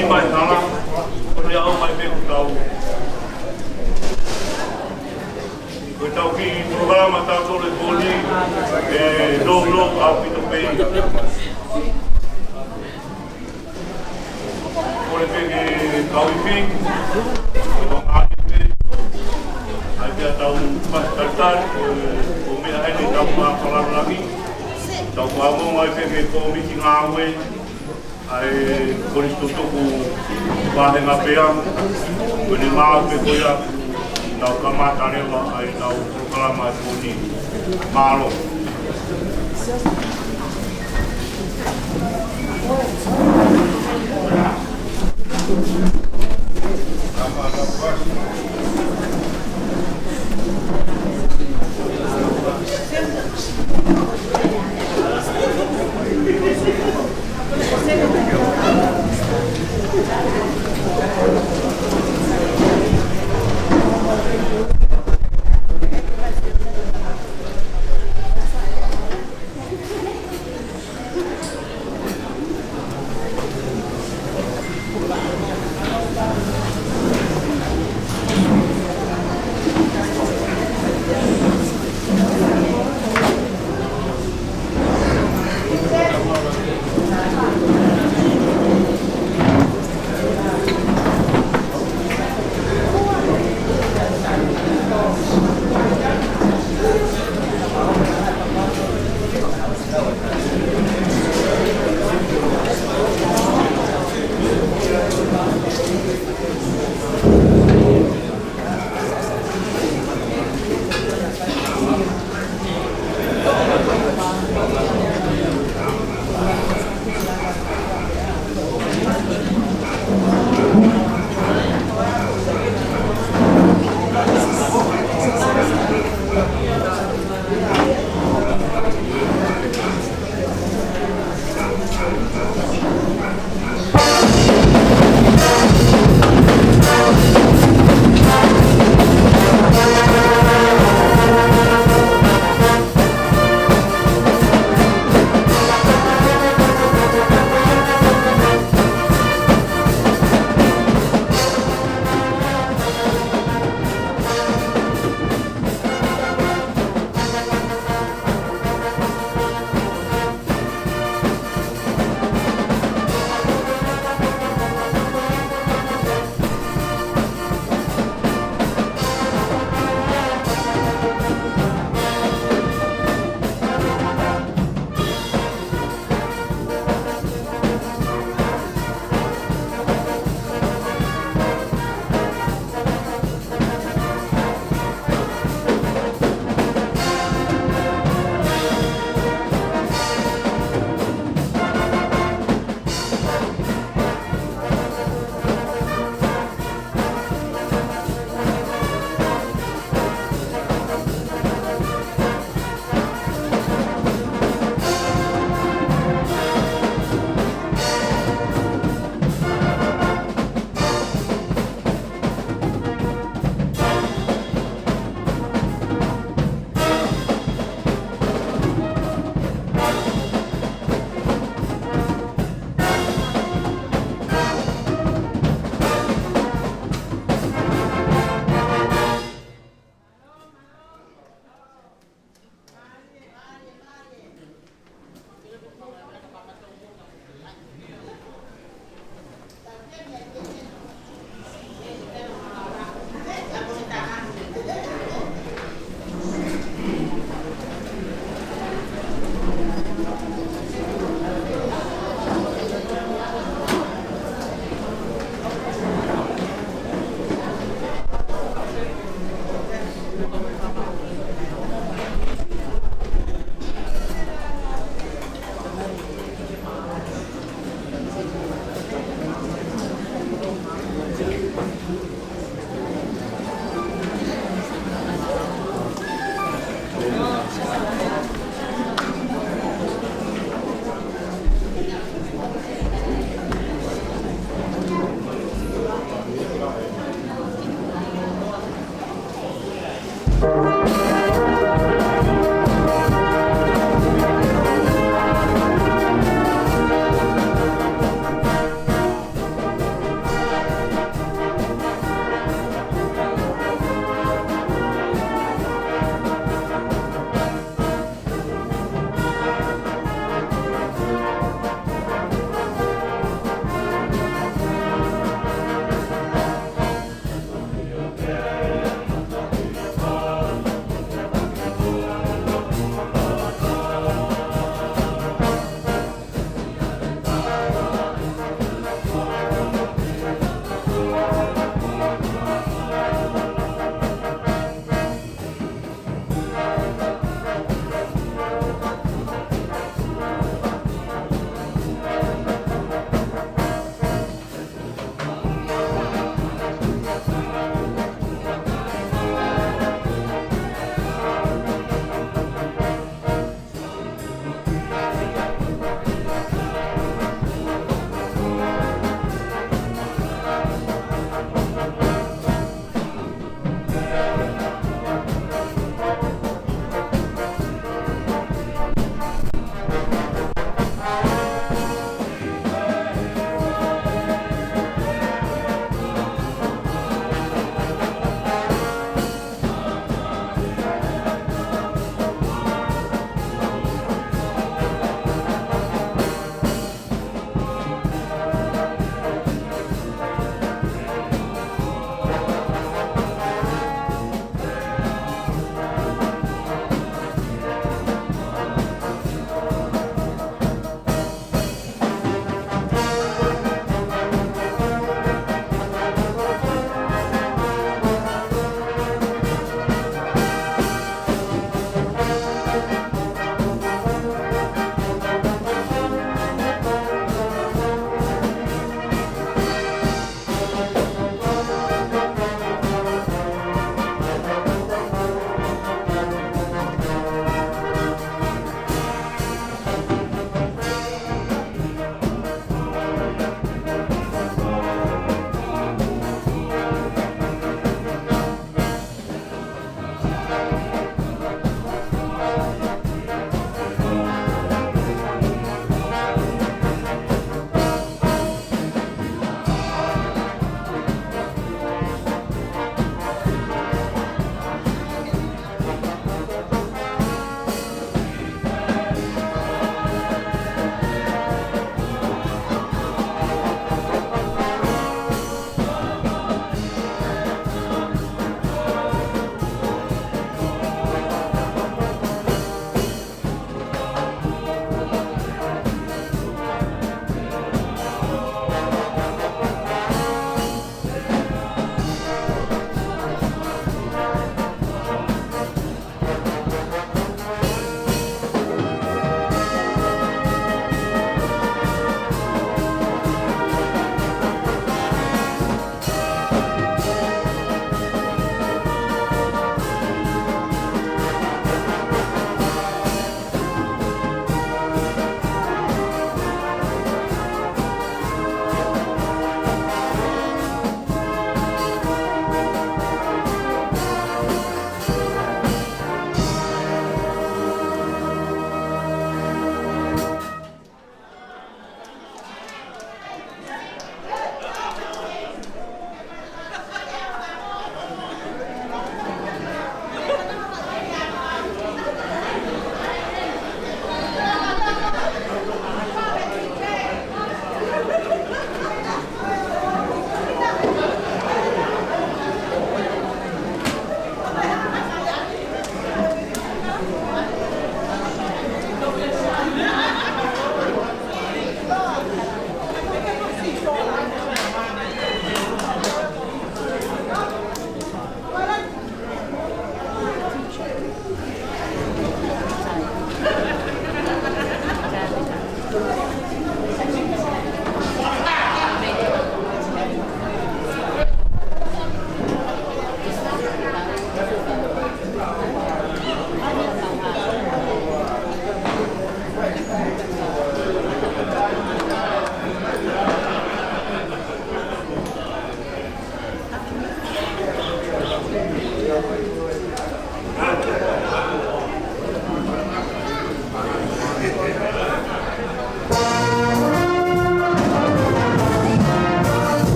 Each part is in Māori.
mai nana, o au mai me tau. Ko tau ki programa tau tole koni, no au pito pei. Kore peke tau I ping, ko ngāki pe. Ai pia tau pastartar, ko mea hene tau mā whalarangi. Tau kua monga ai peke ko miki ngā ue. Ai kore tutuku wāhenga pea, kone maa pe koia, tau kamata rewa ai tau programa koni mālo.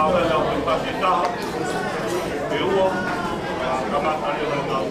Ahora ya voy para Ewo, kama tadi orang tahu,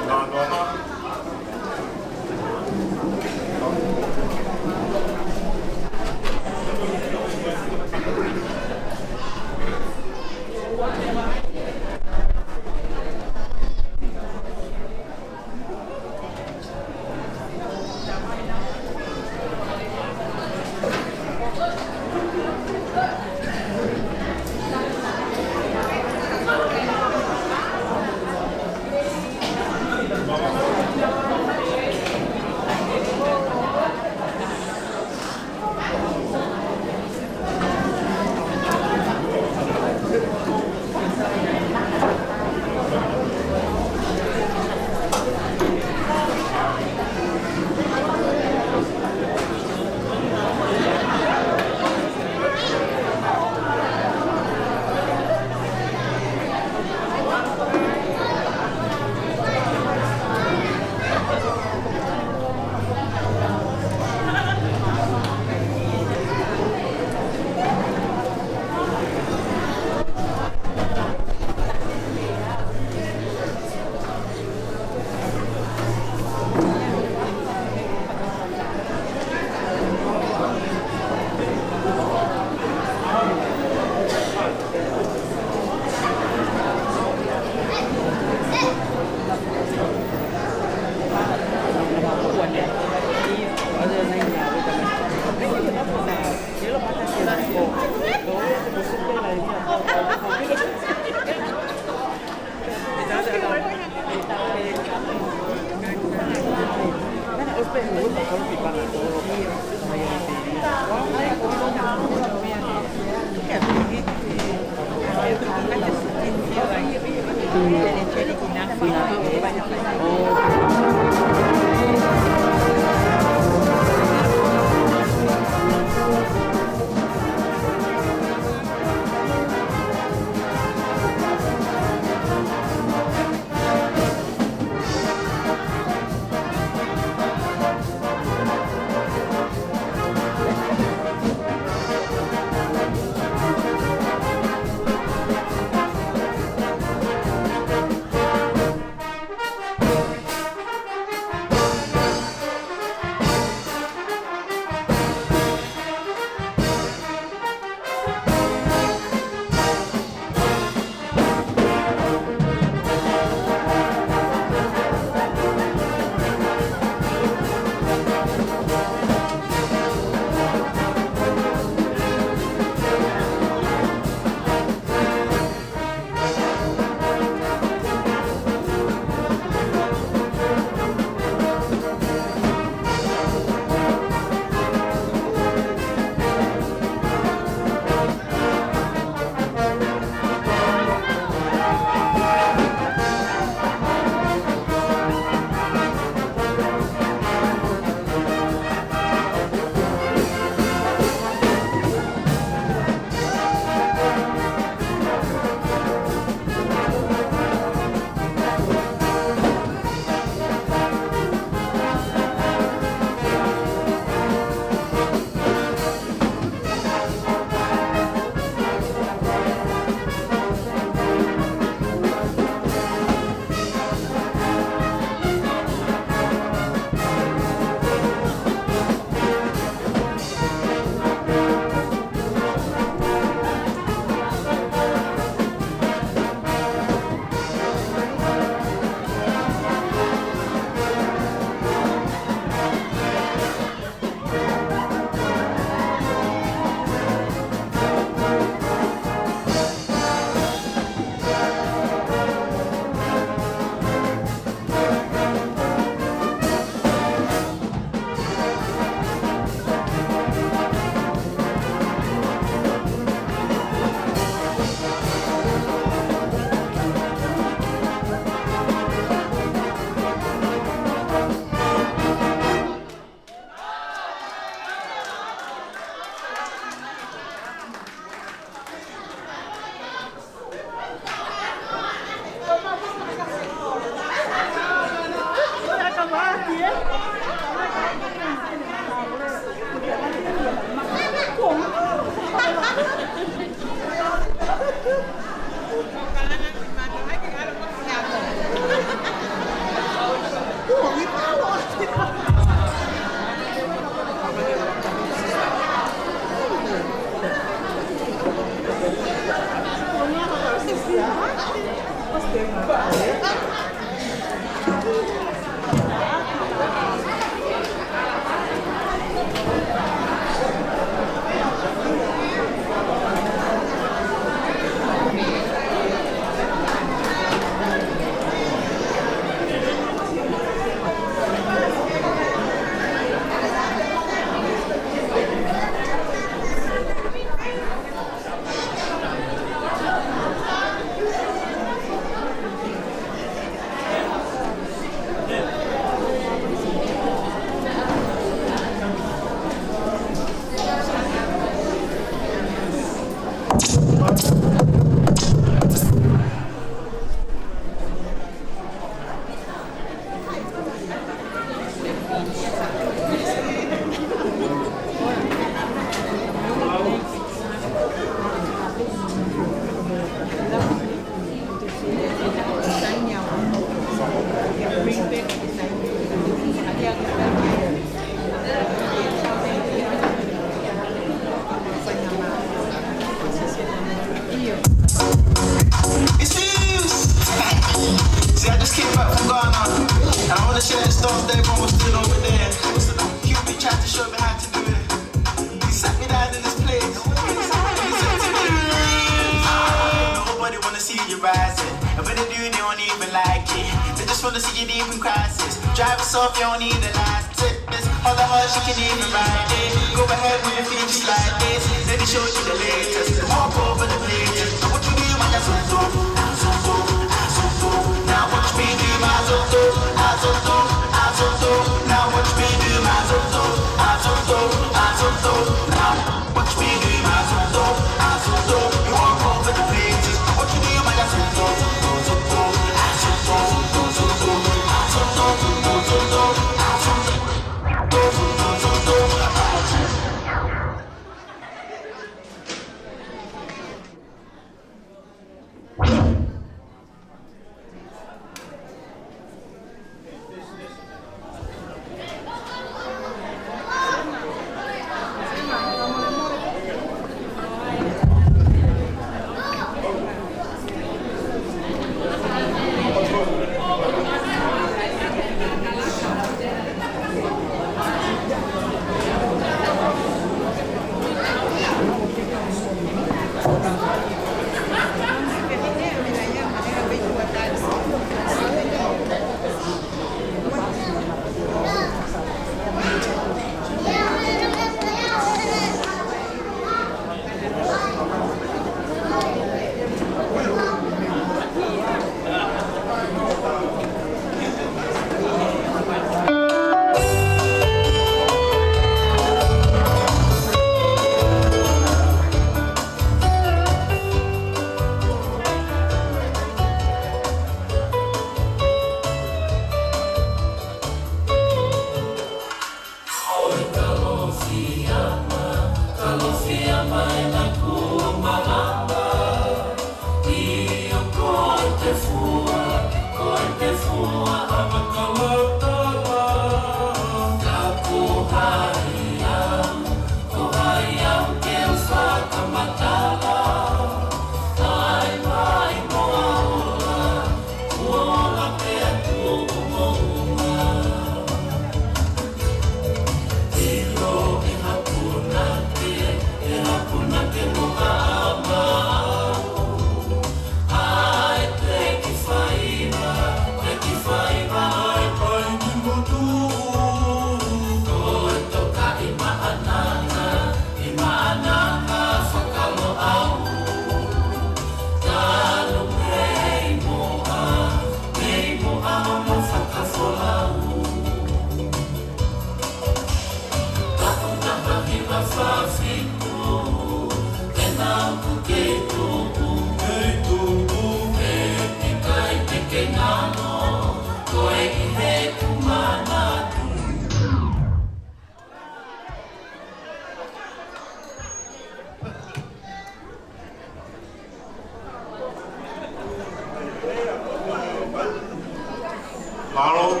Malo.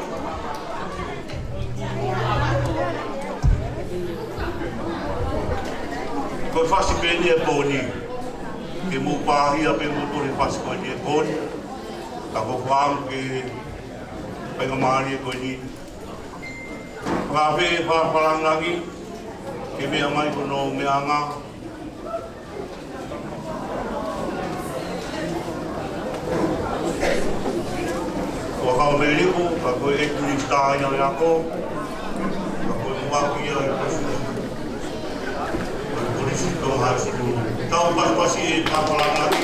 Ko fasi peni e poni. Ke mu pahi a pe mu tori fasi ko ni e poni. Ta ko fam ke pe ngamari ko ni. Ka fe fa falang lagi. Ke me amai ko no me anga. Wakau meliku, aku ekstrista yang aku mewakili polisi itu harus itu. Tahu pasti apa lagi?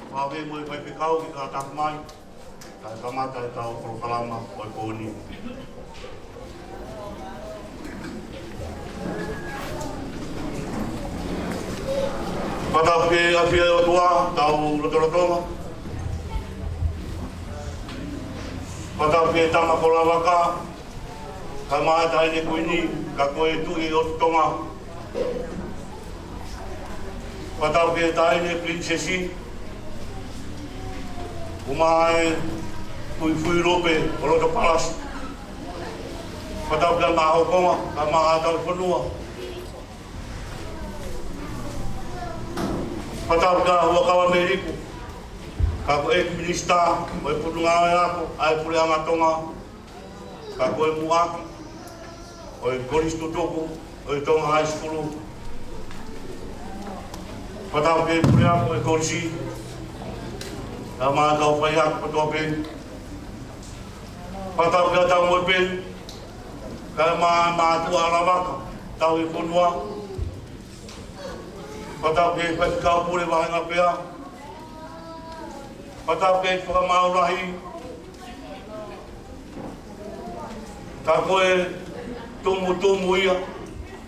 Mawe mulai pergi kau kita tak main, tak sama tak tahu kalau lama kau ni. Patau ke awhia o tua, tau rotorotonga. Patau ke tama kola waka, ka maha taine kuini, ka koe tui o tonga. Patau ke taine prinsesi, umae fui rope o roto palas. Patau ke maha hokonga, ka maha tau whanua. Patau ka hua kawa meriku, ka koe minista, koe pununga e ako, ai pule amatonga, ka koe muaki, koe koristu toku, koe tonga high school. Patau ke pule ako e korisi, ka maa tau whai ako patoa pe. Patau ke tau moe pe, ka maa tua arawaka, tau e whanua. Patau ke whaikau pure wahenga pea. Patau ke whakamaurahi. Ka koe tumu ia.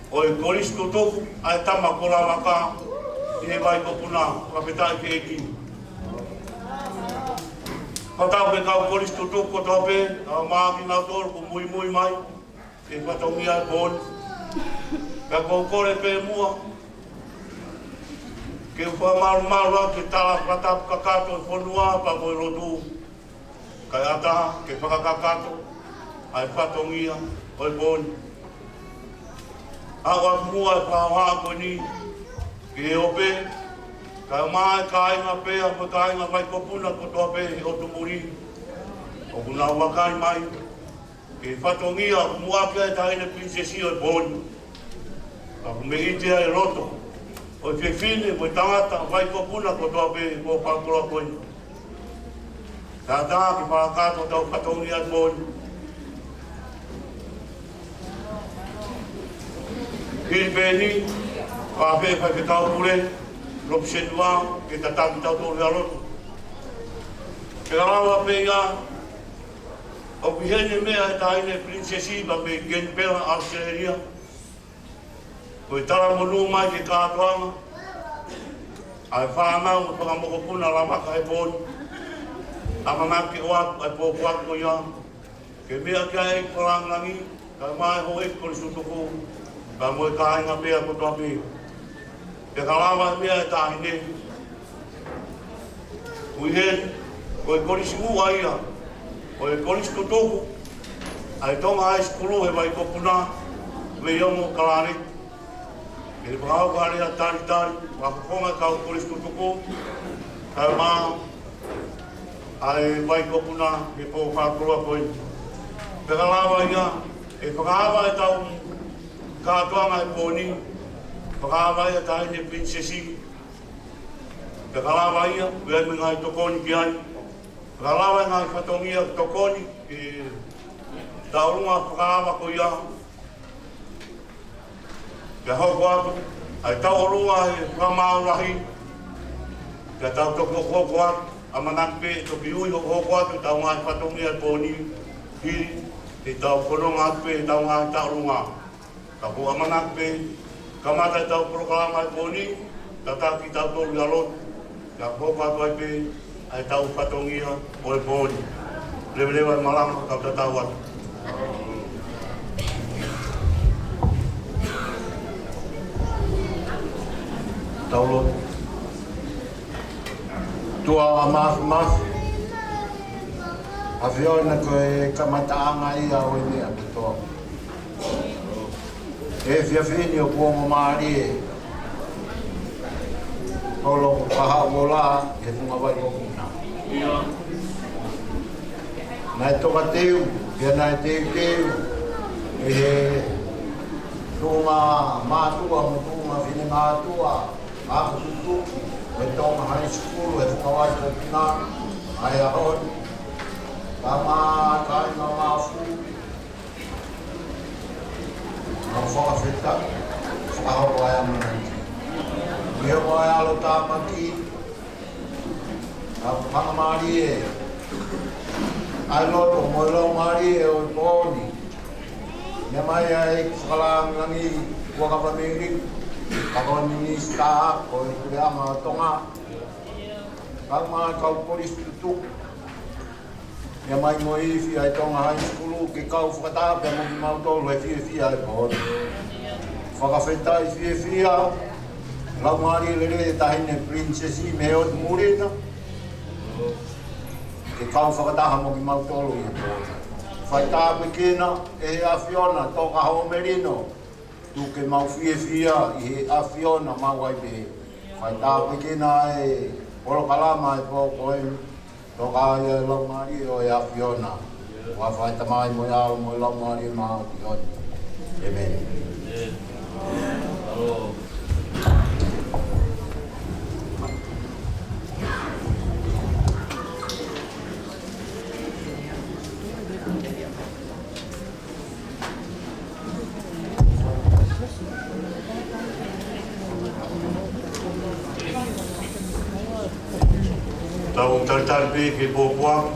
O e koristu toku, ai tama kola waka. I he vai kopuna, wapetai ke eki. Patau ke kau koristu toku o tope, a maa ki nau toru ko mui mai. Ke whatongia e poni. Ka kou kore pe mua. Ke whamaru ke tala pratap kakato e whanua pa koe rotu. Kai ataha ke whakakakato ai whatongia o e poni. Awa mua e whaoha koe ni ke he ope. Kai maa e kāinga pea po kāinga mai kopuna ko toa pe o tumuri. O kuna wakai mai. Ke whatongia mua pia e taine prinsesi o e poni. Ka me itea e roto. O te whine, mo tangata, vai kopuna ko toa pe, ko whakura koe. Tā tā ki whakato tau whatongi at poni. Hiri pēni, whapē whai ke tau pure, ropi senua, ke tataki tau tō rea roto. Ke rawa pē ia, o pihene mea e taine prinsesi, ba me gen pera Australia. Koe tara monu mai ke kātoanga. Ai whanau o whakamokopuna lamaka he poni. Amanake o atu ai pōpuako ia. Ke mea kia e korangangi, ka mai ho e kore sutoko. Ka moe kāinga pēa ko toa pē. Ke karawa mea e tāhine. Kui he, koe korisi ua ia. Koe korisi totoku. Ai tonga high school he vai kopuna. Me iongo kalare. Ke whakau kare a tari, whakakonga kau koristu tuku, kai maa, ai vai kopuna ke pō whakurua koe. Whakalawa ia, e whakahawa e tau kātuanga e pōni, whakahawa ia taine prinsesi. Whakalawa ia, wea me ngai tokoni ki ai. Whakalawa ngai whatongia tokoni, e taurunga whakahawa ko ia. Ke hoko atu, ai tau orua e whamaurahi. Ke tau toko hoko atu, a manakpe toki ui hoko atu, tau ngai whatongi ai pōni hiri. E tau koronga atu e tau ngai taurunga. Ka po a manakpe, ka mata e tau proklama ai pōni, ka taki tau toru alot. Ka hoko atu ai pe, ai tau whatongi ai pōni. Lewa malama kau tatau atu. Taulo. Tua mas. Aviona koe kamataanga ia o ene atu toa. E whiawhini o kuongo maari e. Paulo kaha o la e whunga wai o kuna. Nai toka teu, kia nai teu. E he tunga mātua mo tunga whine mātua. Ako tutuki, e tonga high school, e whakawai kopina, ai ahon, ka maa kainga maafu, ka whakawheta, whakahoro ai amananti. Mea mai alo tāmaki, ka whakamari e, ai loto mo lau mari e o i pōni. Mea mai ai whakalangangi, wakawamiri, Kakon minista ko ito ang tonga. Kang mga kaupolis tutuk. Ya mai mo ifi ai tonga high school ke kau fata pe mo mau to le fi ai ko. Whakawheta i whiawhia, lau maari lere tahine princesi me o murena. Ke kau whakataha mo ki mautolo i po. Whaita pekena e a Fiona toka ho merino. Tu ke mau whiawhia i a Fiona mau ai pe. Whaita pekena e oro kalama e po koe. Toka ai lau maari o e a Fiona. Whaita mai mo iau mo lau maari mau ki honi. Amen. Hello. Tau tartar pe ke popoa.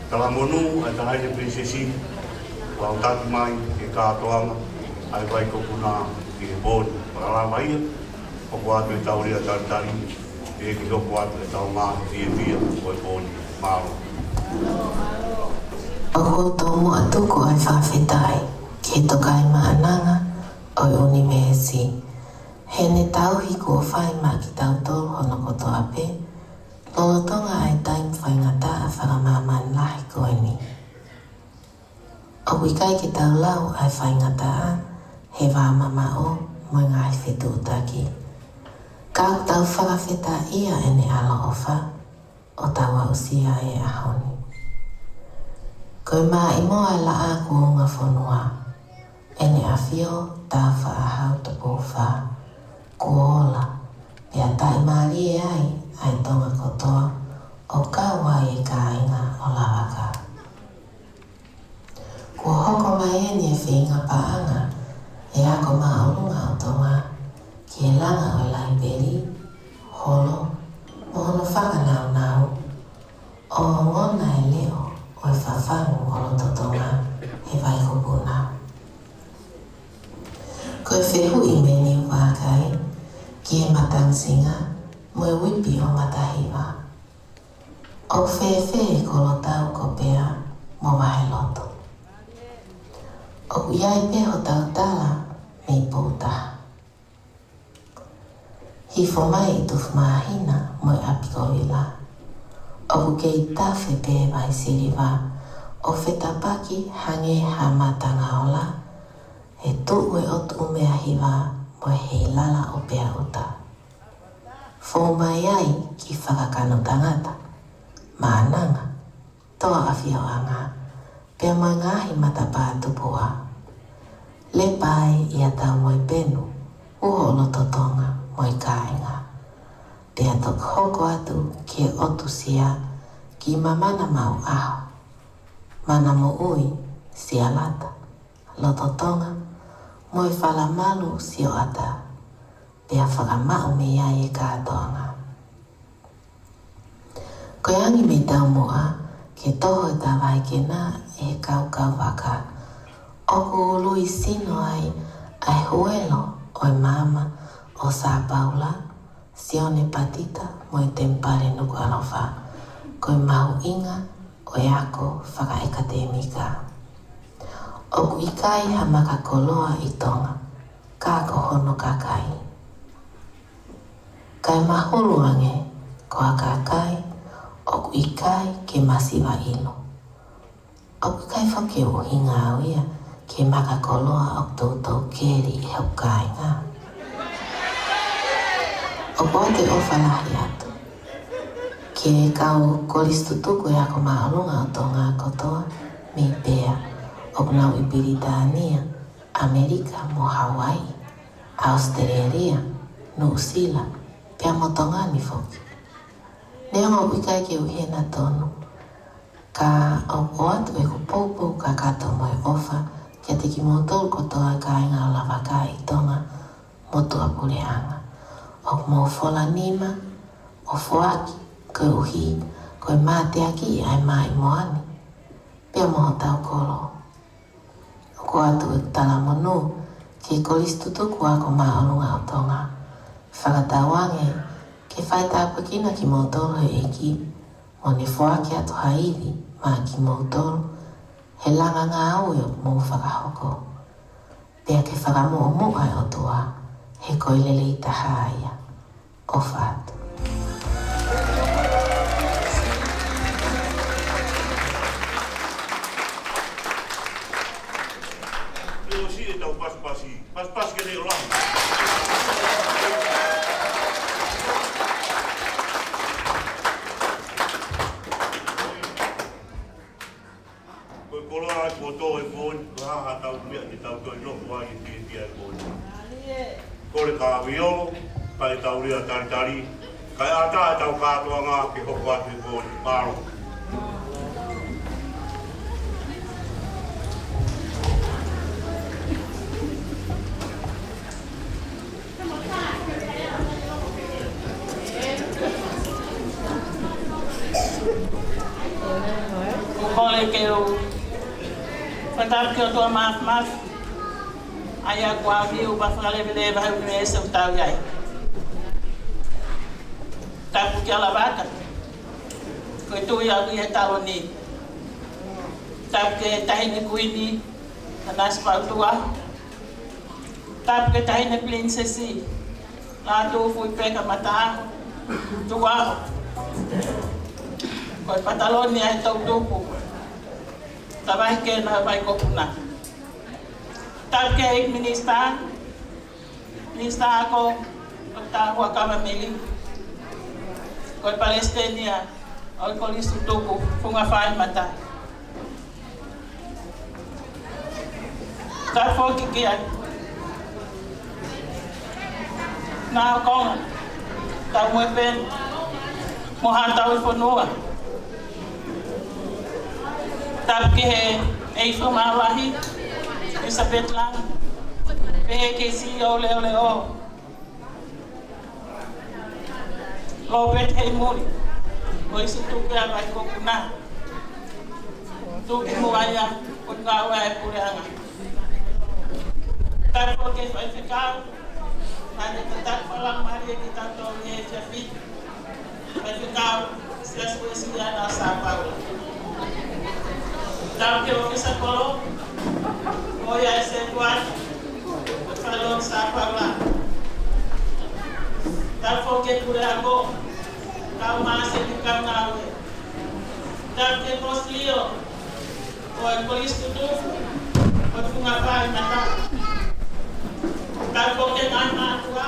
Tala monu ai tangai de princesi. Tau tatu mai ke katoanga. Ai vai ko puna ki bon para mai o quadro e tau ria tartari e ki o quadro e tau ma via o bon malo o tomo atuko ai whawhetai ki tokai maananga o unimesi hene tau hiku o whai ma ki tau tolu hono koto ape lolotonga ai taim whai ngata a whakamaman lahi koe ni o wikai ki tau lau ai whai ngata a he wāmama o moi ngai whetu utaki. Kau tau whakawheta ia ene alo ofa o tau au sia e ahoni. Koe mā i moa la a kuonga whanua. Ene a whio tā whaahau te pōwha. Kuola, pia tai maari e ai tonga kotoa o kawa e kāinga o lawaka. Kua hoko mai ene e whinga paanga e ako maurunga o tonga ki e langa o laiberi, holo, mohono whakanau o ngona e leo o e whawhangu o loto tonga he vai kupuna. Koe whehu i meni wākai ki e matangsinga mo e wipi o matahiwa. O whewhe ko lo tau ko pea mo wahe loto. O iai peho tau tala me pōtaha. Hifo mai i tufu mahina mo e apiko wila. O kei tawhi pe vai siriwa o whetapaki hange ha matanga ola e tu'u e otu mea hiwa mo e hei lala o pea uta. Fō mai ai ki whakakano tangata. Mānanga, toa awhio anga, pea mai ngahi matapā tupua. Le pai ia tau moi penu, uho loto tonga moi kāinga. Pea tok hoko atu ki otu sia ki mamana mau aho. Mana mo ui sia lata, loto tonga moi whalamalu sio ata. Pea whakamau me ia e kātoanga. Koe angi me tau moa ke toho e tawai ke nā e kau waka. Oku ului sino ai huelo o e mama o Sā Paula, Sione Patita mo e tempare nuku alofa, koe mau inga o e ako whakaekademika. Oku ikai ha maka koloa i tonga, kako hono kakai. Kai mahulu ange, koa kakai, oku ikai ke masiwa ilo. Oku kai whake o hinga au ia, ke maka koloa o tōtou keri e hau kāinga. O pote o whalahi atu. Ke kau koristutuku e ako maolunga o tō ngā kotoa, me pēa, o nau i Britania, Amerika mo Hawaii, Australia, New Zealand, pēa mo tongani whoki. Nea ngā wikai ke uhena tonu, ka o atu e ko poupou ka kato mo e ofa, kia te ki mōtolu kotoa kāinga o lawaka i tonga motu apureanga. O mō whola nima, o whoaki, koe uhi, koe māteaki ai mai moani. Pea moho tau kolo. O ko atu e tala monu, Ke kolis tutuku ako maolunga o tonga. Whakatawange, ke whaitapakina ki mautoro he eki, mo ne whaake atu hairi, ma ki mautoro, he langa ngā aue o mō whakahoko. Pea ke whakamo o mō ai o tua, he koilele i taha aia, o whātu. Pas ke le olang. Ko kola ko to e bon, ha tau mea ni tau ko no wa i ti ai bon. Ko le ka violo, pa tau ria tari. Kai ata tau ka to nga ke hoko atu bon, paro. Kole ke o whatap ke o toa maaf. Ai a kua viu pa whakalewele e wahau me ese o tau iai. Tapu ki ala waka. Koe tui au i he talo ni. Tapu ke tahine kuini, na nasi pautua. Tapu ke tahine princesi, la tofu i peka mata tua. Koe pataloni ai tau tupu. Tawai ke na vai kopuna. Tau ke ik minister ako ta hua kama meli. Koe Palestina o ko listu tupu funga fai mata. Ta foki kia. Na konga. Ta muepen mohantau fonua. Tap ke e fuma lahi Elizabeth lang pe ke si ole o Robert Helmut o isu tu ke ai ko kuna tu ke mo aya ko nga wa e puranga tap ko ke fa ficar na de tap falang mari ki tanto ye jafi fa ficar se as coisas na São Paulo. Tau ke ofisa kolo, oia ese tuan, falon sa parla. Tau foke kure ako, kau maase di kau nawe. Tau ke poslio, oa polis tutufu, oa funga pai mata. Tau foke ngana tua,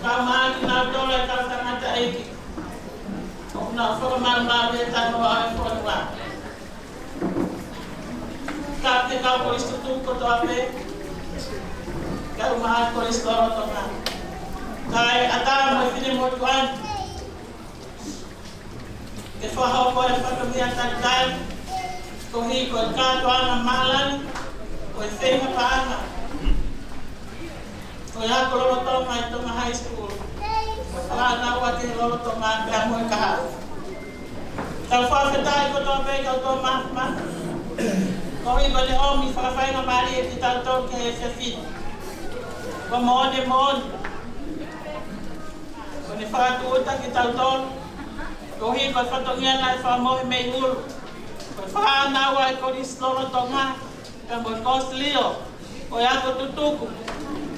kau maagi nau tole kau tangata eki. Kau nau foka malmawe tanu ae fonua. Kate kau polis tutup ko toape, kau mahal polis loro tonga. Kai ata mo fini mo tuan, ke fahau ko e fakamia tagdal, ko hi ko ka tuan malan, ko e fenga paanga. Ko ya ko loro tonga i tonga high school. Ala na wati loro tonga pe mo ka. Kau faketai ko toape kau to ma. Koi bale o mi whakawhai ngā mari e ki tātou ke he whiwhi. Ko mōne. Ko ne whakatuuta ki tātou. Ko hi ko whatongia nai whamohi mei uru. Ko whakanaua e ko risloro tonga. Ka mo kos lio. Ko ia ko tutuku.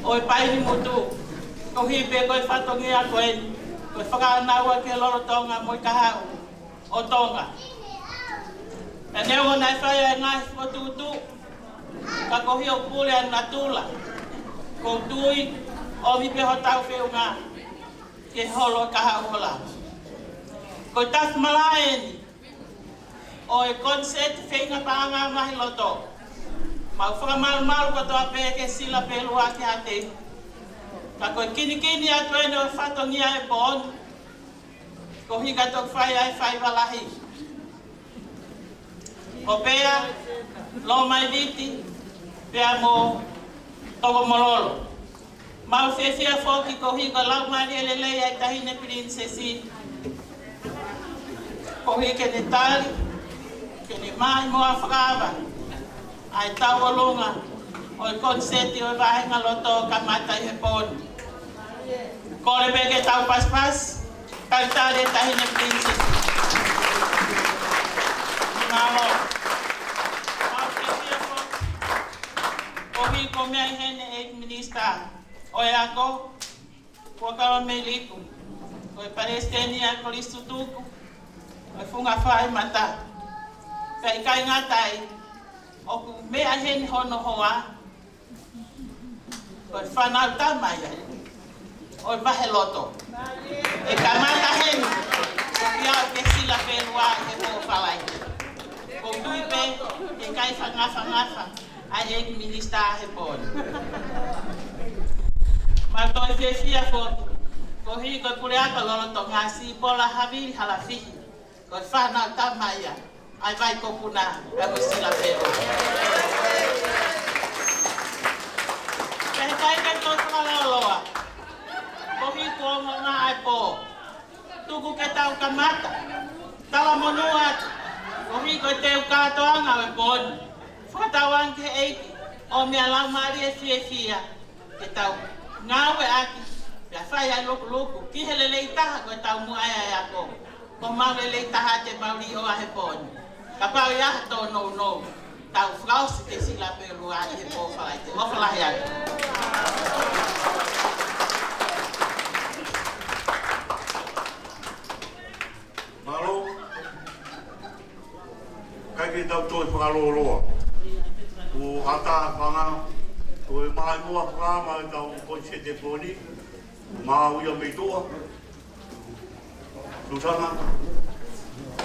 O e paini mutu. Ko hi pe ko whatongia ko eni. Ko whakanaua ke loro tonga mo i kahau. O tonga. E neo nai whaia e ngai whatutu, ka kohi o pule an natula, ko tui o mi peho tau wheu ngā, ke holo kaha hola. Ko tas malaeni, o e konset whenga paanga mahi loto, mau whakamalu ka toa pe ke sila pelua ki ate. Ka koe kini atu ene o whatongia e bon, ko hika tok whaia e whai walahi. Ko pea, lo mai viti, pea mo togo mololo. Mau whiawhia whoki ko hika lau mari e lelei ai tahine princesi. Ko hika ne tali, ke ne mai moa whakawa, ai tau alonga, o i konseti o i vahenga loto ka mata i he poni. Kore beke tau paspas, kaitare tahine princess. Malo. Ohi ko mea hene e minister o e ako, kua kawa me liku. O e Palestini a kolistu tuku, o e funga whae mata. Pea i kai ngatai, o ku mea hene hono hoa, o e whanau tamai ai, o e vahe loto. E ka mata hene, o iau ke sila pelua e ho whalai. Ko tuipe, e kai whangafa, ai e minister he poni. Ma toi fia fotu, ko hi ko kureata lolo to ngasi bola havi halafihi, ko whanau tamaya, ai vai ko puna ka musila pero. Kai kai to kalaloa, ko hi ko nga ai po, tuku ke tau kamata, tala monuat, ko hi ko te ukatoanga we poni. Whatawang ke eiki, o mea lau maari e fia, ke tau ngawe aki, pia whai ai loko, ki hele leitaha koe tau muai ai ako, ko maure leitaha te mauri o ahe poni. Ka pau iaha tō no, tau whausi te sila pēru a he pō whalai te mawhalahi aki. Malo, kai ki tau toi whakaloroa. O hata whanga, o e mahi mua whanga mai tau koise te poni, o maha uia mei toa, Susana,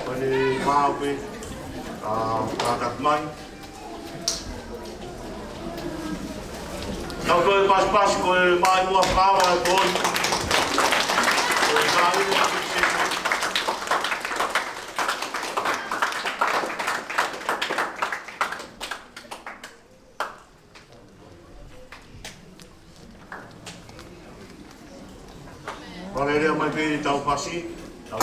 o ne maha upe, kātak mai. Tau toi pas ko e mahi mua whanga mai poni, o e maha uia mei toa. Valeria mai pēri tau pasi, tau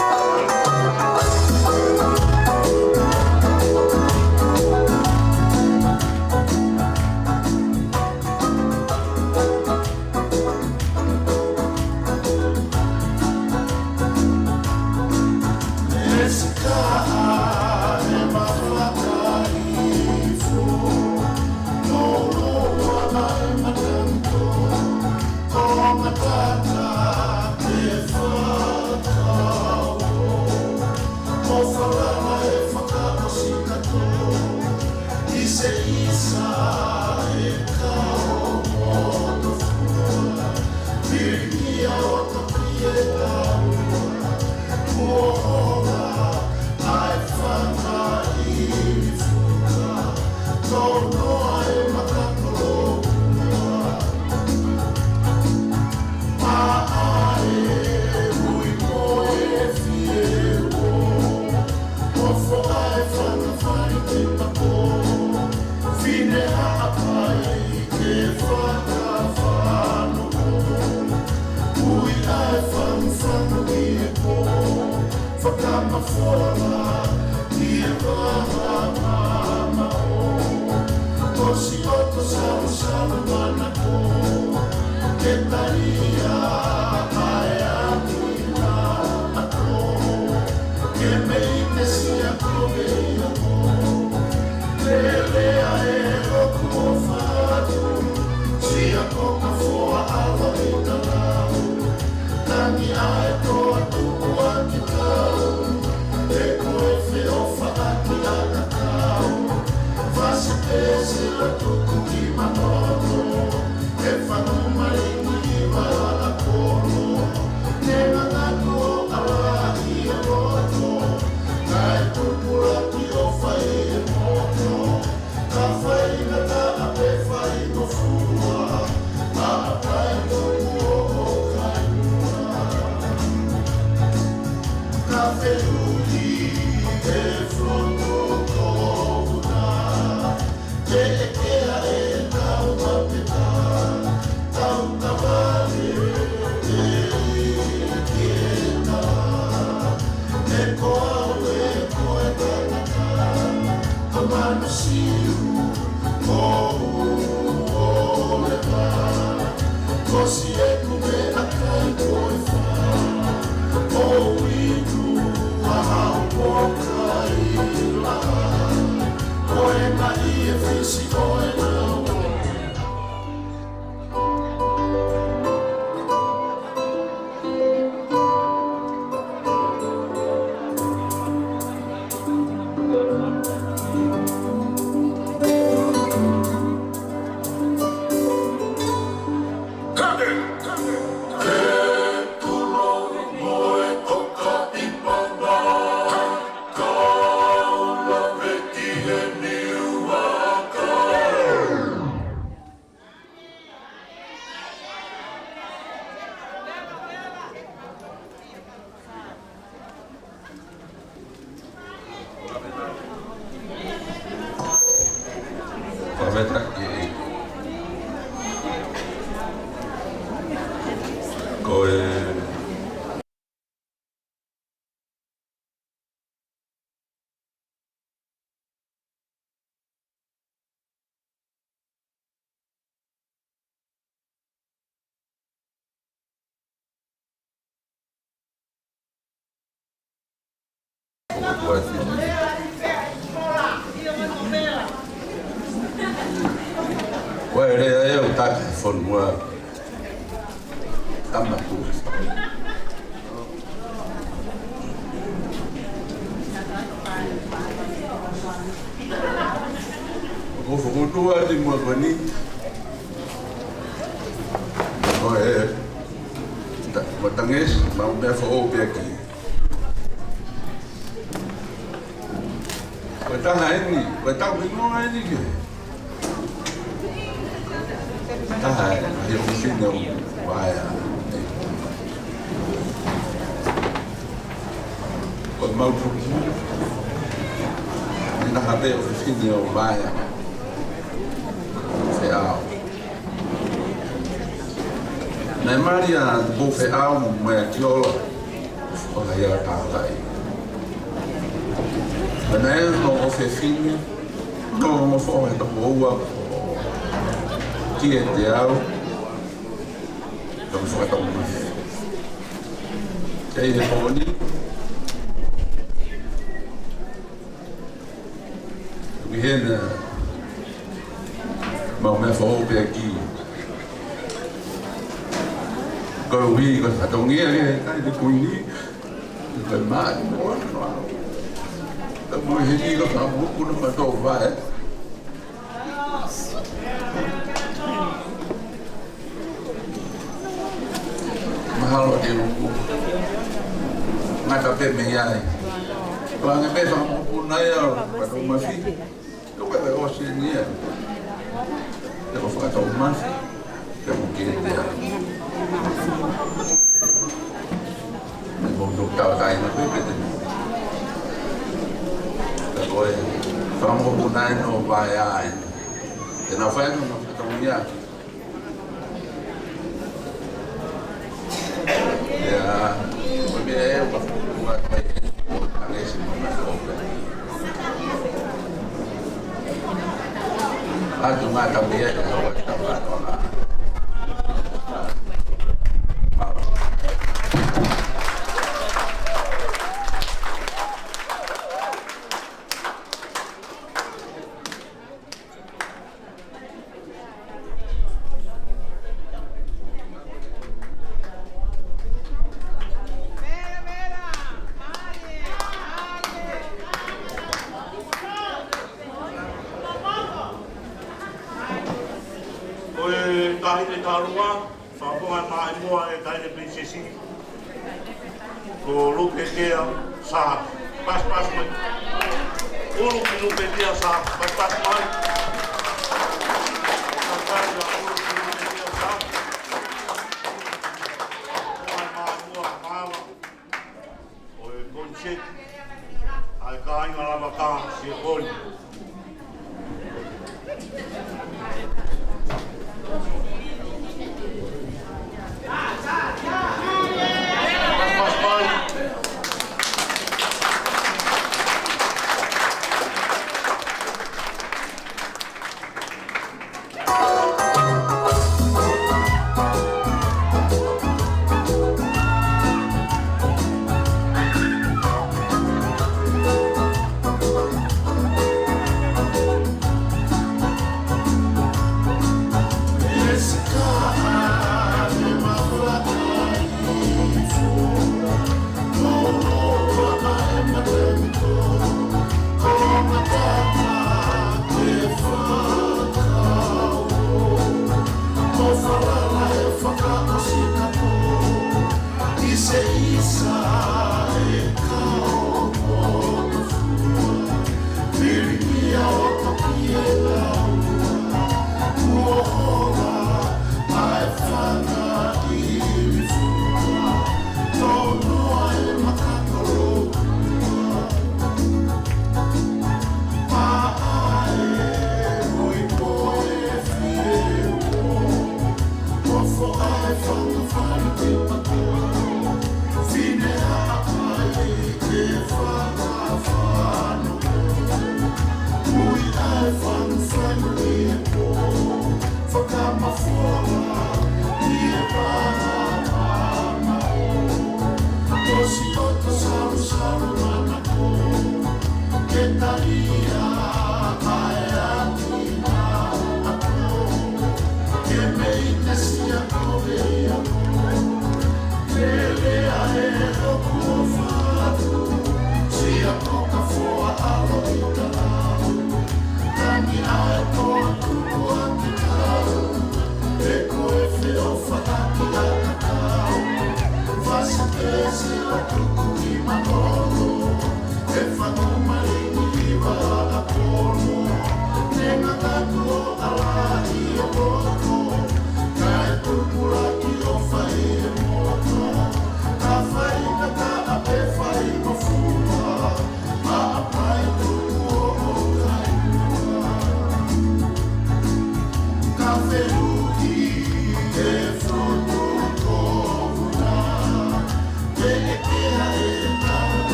Te e kea e nā whakaweta ki e. Ko e Wai rea e o tāke whanua tamatu. Ko whakotua di mua kwani. Ko e matanges mau mea whao pia ki. Ko tanga eni, ko tau pingonga eni ki. He ofisina vai o mau na habe ofisina vai feao na Maria bo feao mo tiolo o ia tai na no ofisina no mo fo e to boa que é ideal, vamos fazer uma que é boni, o que é mau me fo pe aqui, coi vi coi fa tong ia que ai de cuini, coi mai mo no, tá mo hedi ko fa mo ko no ma to vai. Mahalo di rumah, nggak tapi meyai. Kalau nggak bisa maupun naya, pada masih, itu kayak osinnya. Kalau kata masih, ya mungkin dia. Untuk tahu kain apa itu. Kalau maupun naya no bayar, kenapa itu nggak ketemunya? Ya, porque é uma coisa a cuma também é tahi te tarua, whaponga mai mua e tahi te princesi. Ko lupe tea sa pas mai. Uru ki lupe tea sa pas mai. Uru ki lupe tea sa. Whaponga mai mua mawa. O e konche. Ai ka inga lava ka si e koni.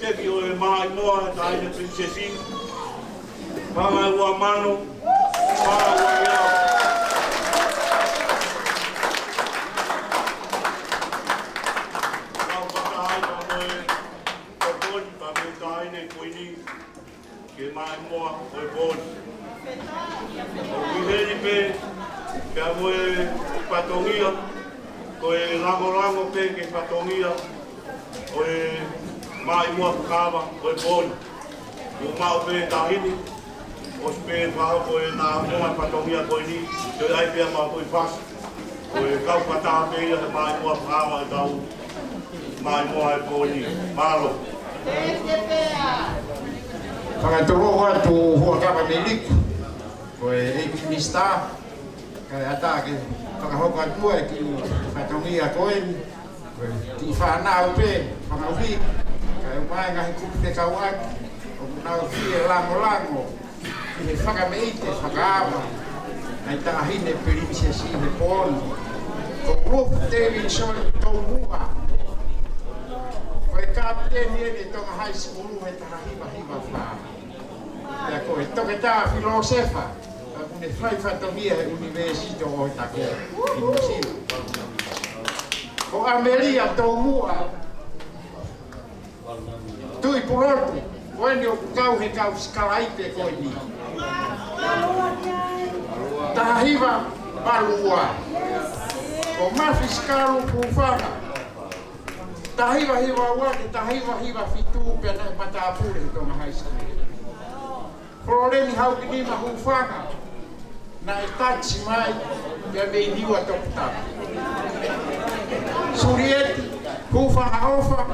Teki o e mai moa taine prinsesi. Panga ua mano, panga ua iau. Kau patahai pa moe kokoni pa me taine koini ke mai moa o e koni. O kiheri pe, pia moe patongia, ko e lango pe ke patongia, o e mai mua pukava o e poni. O mau pe tahini, o pe pao ko e nā mua patongia ko e ni, te ai pia mau ko e pasi. O e kau pataha pe ia he mai mua pukava e tau mai mua e poni. Malo. Whakatoro atu hua kapa me liku, ko e Eiki Mista, kai ata ke whakahoka atua e ki patongia koe ni, ko e ti whanau pe, whakauhi, kai o mai ngahi kupu te kauaki, o nau fie lango, ki he whakameite, whakaawa, ai tahine perimise si he pōni, ko Ruth David Soli tō mua, ko e kapteni e tonga high school he taha hiva whā. Ia ko e toke tā filosefa, kune whaiwhatomia he universito o take i Musila. Ko Amelia tō mua, tui purotu, koeni o kau he kau skalaipe koeni. Taha hiva palua, ko mafi skalu pūwhanga. Tahiwa hiwa wake, tahiwa fitu pia na patapure tonga high school. Koloreni hauki nima hufanga na itachi mai pia meidiwa tokutaka. Surieti, hufanga ofa,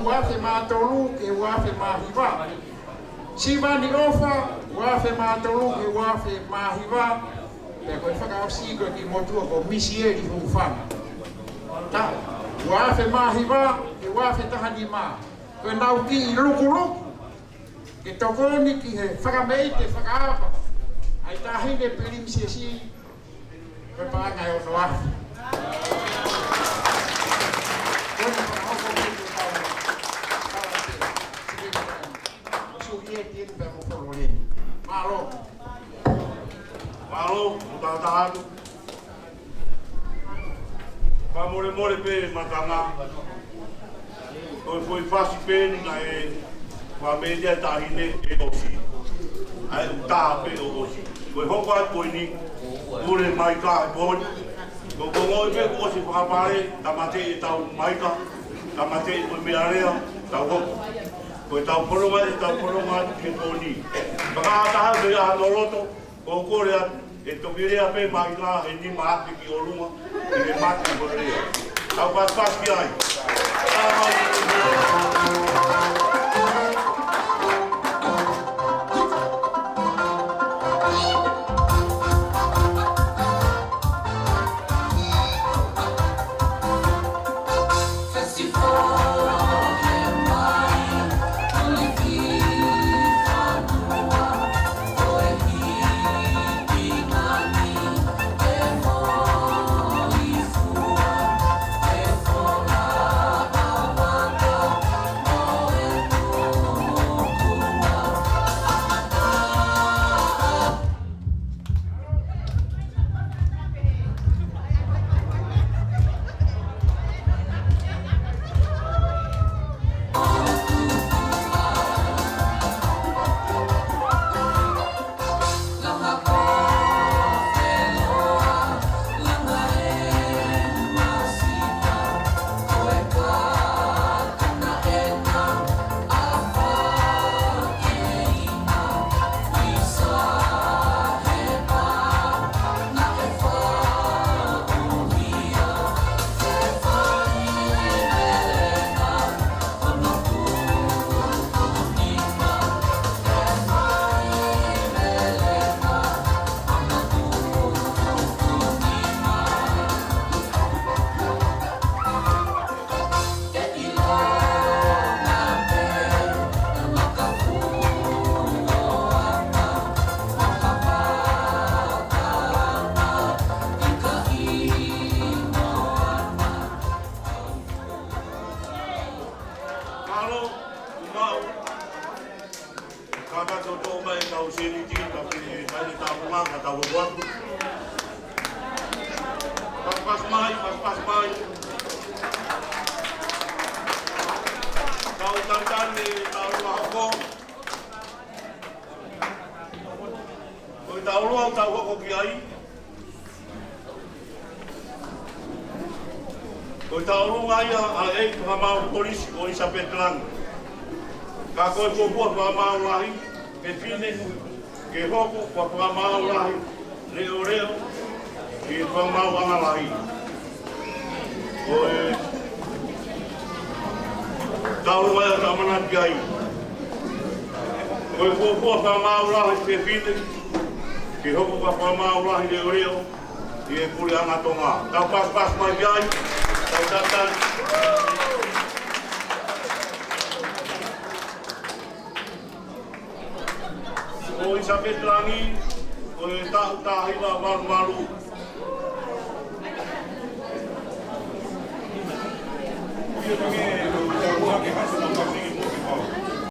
uafe maatoluke, uafe mahiva. Sivani ofa, uafe maatoluke, uafe mahiva. Pia koe whakaosigo ki motua ko misieri hufanga. Ta. Wafe mahiwa, ke wafe tahani ma. Koe nau ki i luku. Ke tokoni ki he whakameite, whakaapa. Ai tahine perimsia si. Koe paangai o no wafe. Koe whakahoko kiko tau. Surieti enu pe mokoro leni. Malo. Malo, utatahanu. Pamore more pe matanga. Foi fácil pe na e wa media tahine e osi. Ai ta pe osi. Foi hoka poini ure mai ka bon. Ko ngoi pe ko si pare tamate e tau maika. Tamate e me area tau ho. Ko tau poroma ke poni. Ba ta ha be a loroto ko korea e tokirea pe mai la e ni ma ki oluma e me mate ko rea. Tau pas ki ai. Ko tauru ngai a e ka mau polisi o isa petlang. Ka ko bua ka mau lahi ke fine ke hoko ka mau lahi reo ke ka mau anga lahi. O tauru ngai ka mana kai. Ko bua ka mau lahi ke fine ke hoko ka mau lahi reo ke puri anga tonga. Ta pas mai kai. Datang. O isapet langi, o tahu malu. Dia